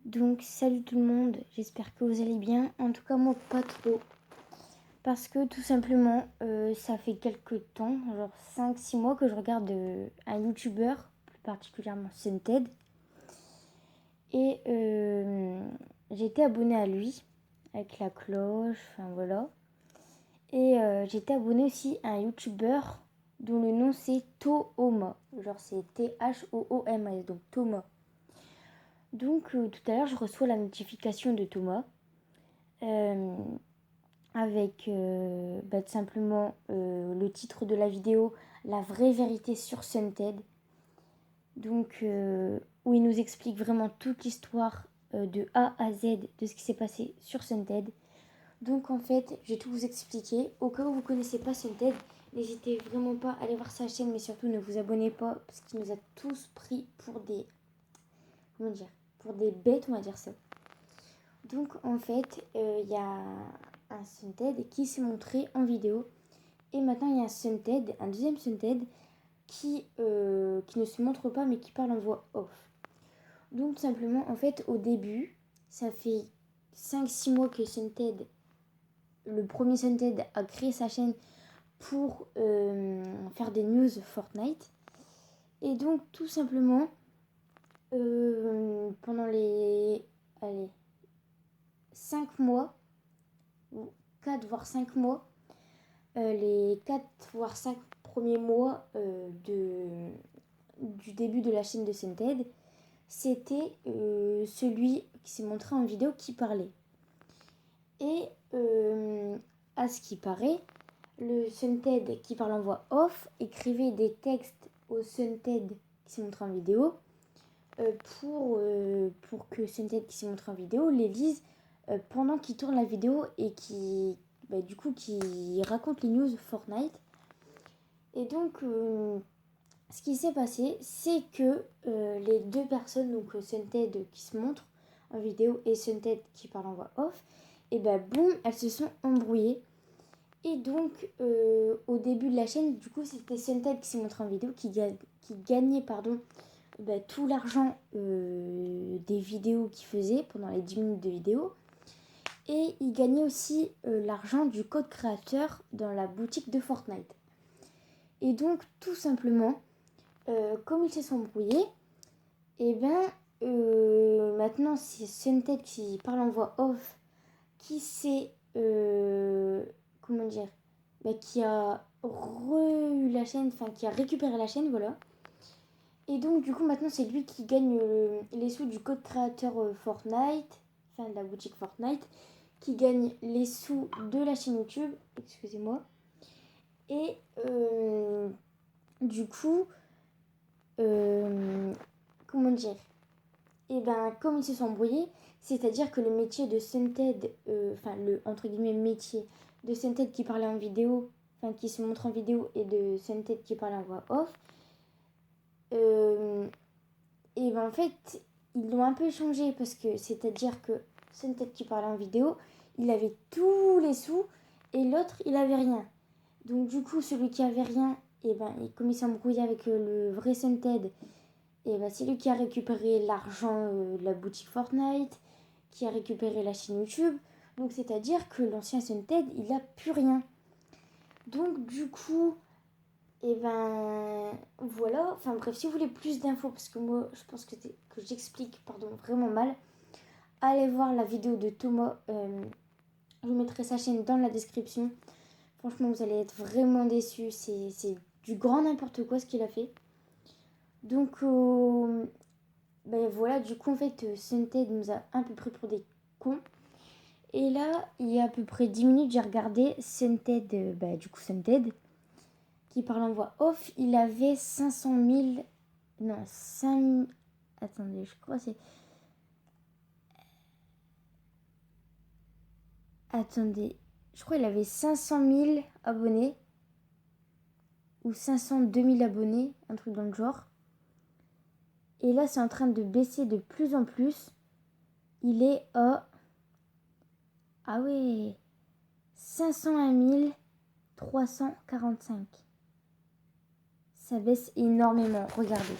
Donc salut tout le monde, j'espère que vous allez bien. En tout cas moi pas trop. Parce que tout simplement ça fait quelques temps, genre 5-6 mois que je regarde un youtubeur, plus particulièrement Sunted. Et j'étais abonnée à lui avec la cloche, enfin voilà. Et j'étais abonnée aussi à un youtubeur dont le nom c'est Tooma. Genre c'est T-H-O-O-M-A, donc Thomas. Donc tout à l'heure je reçois la notification de Thomas. Avec tout simplement le titre de la vidéo, la vraie vérité sur Sunted. Donc où il nous explique vraiment toute l'histoire de A à Z de ce qui s'est passé sur Sunted. Donc en fait, je vais tout vous expliquer. Au cas où vous ne connaissez pas Sunted, n'hésitez vraiment pas à aller voir sa chaîne, mais surtout ne vous abonnez pas parce qu'il nous a tous pris pour des... Comment dire? Pour des bêtes, on va dire ça. Donc en fait, il y a un Sunted qui s'est montré en vidéo. Et maintenant, il y a un Sunted, un deuxième Sunted qui ne se montre pas mais qui parle en voix off. Donc tout simplement, en fait, au début, ça fait 5-6 mois que Sunted, le premier Sunted, a créé sa chaîne pour faire des news Fortnite. Et donc tout simplement, pendant les 5 mois, ou 4 voire 5 mois, les 4 voire 5 premiers mois du début de la chaîne de Sunted, c'était celui qui s'est montré en vidéo qui parlait. Et à ce qui paraît, le Sunted qui parle en voix off écrivait des textes au Sunted qui s'est montré en vidéo pour que Sunted qui s'est montré en vidéo les lise pendant qu'il tourne la vidéo et qui raconte les news Fortnite. Et donc ce qui s'est passé, c'est que les deux personnes, donc Sunted qui se montre en vidéo et Sunted qui parle en voix off, et boum, elles se sont embrouillées. Et donc au début de la chaîne, du coup c'était Sunted qui s'est montré en vidéo, qui gagnait tout l'argent des vidéos qu'il faisait pendant les 10 minutes de vidéo. Et il gagnait aussi l'argent du code créateur dans la boutique de Fortnite. Et donc tout simplement, comme ils se sont embrouillés, et maintenant c'est Sunted qui parle en voix off qui s'est comment dire, qui a eu la chaîne, enfin qui a récupéré la chaîne, voilà. Et donc du coup maintenant c'est lui qui gagne les sous du code créateur Fortnite, enfin de la boutique Fortnite, qui gagne les sous de la chaîne YouTube, excusez-moi. Et du coup comment dire, et comme ils se sont embrouillés, c'est-à-dire que le métier de Sunted, le entre guillemets métier de Sunted qui parlait en vidéo, enfin qui se montre en vidéo, et de Sunted qui parlait en voix off, en fait ils l'ont un peu changé parce que c'est-à-dire que Sunted qui parlait en vidéo, il avait tous les sous et l'autre il avait rien. Donc du coup celui qui avait rien, comme il s'embrouillait avec le vrai Sunted, et c'est lui qui a récupéré l'argent de la boutique Fortnite, qui a récupéré la chaîne YouTube. Donc c'est-à-dire que l'ancien Sunted, il a plus rien. Donc du coup, voilà. Enfin bref, si vous voulez plus d'infos, parce que moi je pense que j'explique vraiment mal, allez voir la vidéo de Thomas. Je vous mettrai sa chaîne dans la description. Franchement, vous allez être vraiment déçus. C'est du grand n'importe quoi ce qu'il a fait. Donc voilà, du coup en fait Sunted nous a un peu pris pour des cons. Et là, il y a à peu près 10 minutes, j'ai regardé Sunted, Sunted, qui parle en voix off. Il avait 500 000... Non, 5... Attendez, je crois que c'est... Attendez, je crois qu'il avait 500 000 abonnés. Ou 502 000 abonnés, un truc dans le genre. Et là, c'est en train de baisser de plus en plus. Il est à... Ah ouais, 501 345. Ça baisse énormément, regardez.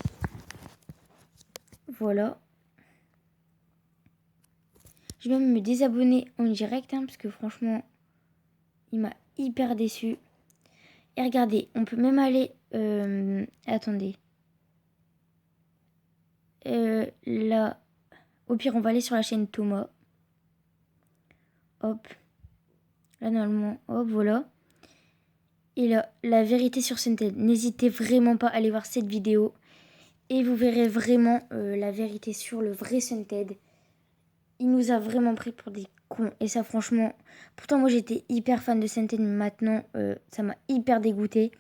Voilà. Je vais même me désabonner en direct, hein, parce que franchement, il m'a hyper déçu. Et regardez, on peut même aller... attendez. Là, au pire, on va aller sur la chaîne Thomas. Hop. Là, normalement, hop, voilà. Et là, la vérité sur Sunted. N'hésitez vraiment pas à aller voir cette vidéo. Et vous verrez vraiment la vérité sur le vrai Sunted. Il nous a vraiment pris pour des cons. Et ça, franchement... Pourtant, moi, j'étais hyper fan de Sunted. Mais maintenant, ça m'a hyper dégoûté.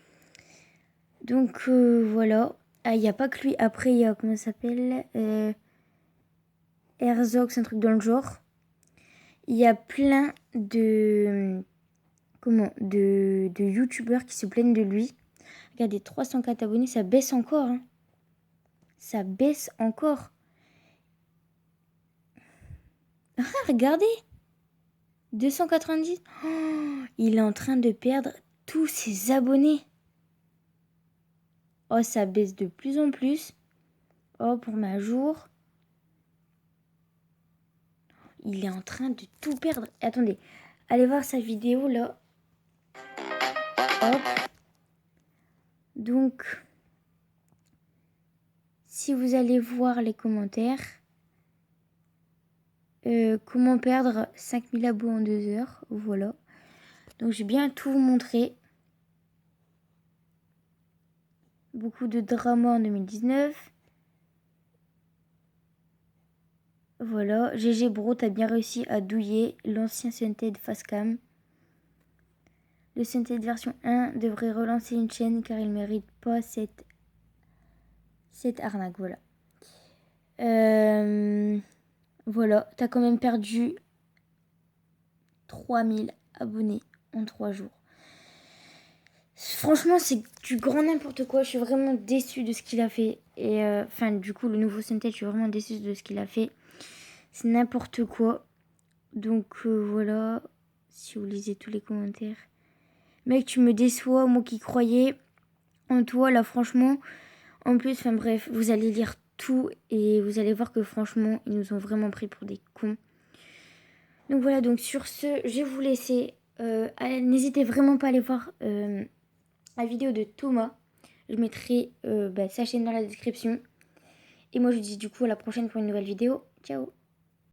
Donc, voilà. Ah, il n'y a pas que lui. Après, il y a... Comment ça s'appelle Herzog, c'est un truc dans le genre. Il y a plein de... de youtubeurs qui se plaignent de lui. Regardez, 304 abonnés, ça baisse encore. Hein. Ça baisse encore. Ah, regardez 290. Oh, il est en train de perdre tous ses abonnés. Oh, ça baisse de plus en plus. Oh, pour ma jour. Il est en train de tout perdre. Attendez, allez voir sa vidéo là. Hop. Donc, si vous allez voir les commentaires, comment perdre 5000 abos en 2 heures. Voilà. Donc, j'ai bien tout vous montré. Beaucoup de drama en 2019. Voilà. GG Bro, t'as bien réussi à douiller l'ancien Sunted Facecam. Le Sunted version 1 devrait relancer une chaîne car il mérite pas cette arnaque. Voilà. Voilà. T'as quand même perdu 3000 abonnés en 3 jours. Franchement, c'est du grand n'importe quoi. Je suis vraiment déçue de ce qu'il a fait. Et enfin, du coup, le nouveau Sunted, je suis vraiment déçue de ce qu'il a fait. C'est n'importe quoi. Donc voilà. Si vous lisez tous les commentaires. Mec, tu me déçois, moi qui croyais en toi, là, franchement. En plus, enfin bref, vous allez lire tout et vous allez voir que franchement, ils nous ont vraiment pris pour des cons. Donc voilà, donc sur ce, je vais vous laisser. N'hésitez vraiment pas à aller voir la vidéo de Thomas. Je mettrai sa chaîne dans la description. Et moi, je vous dis du coup à la prochaine pour une nouvelle vidéo. Ciao!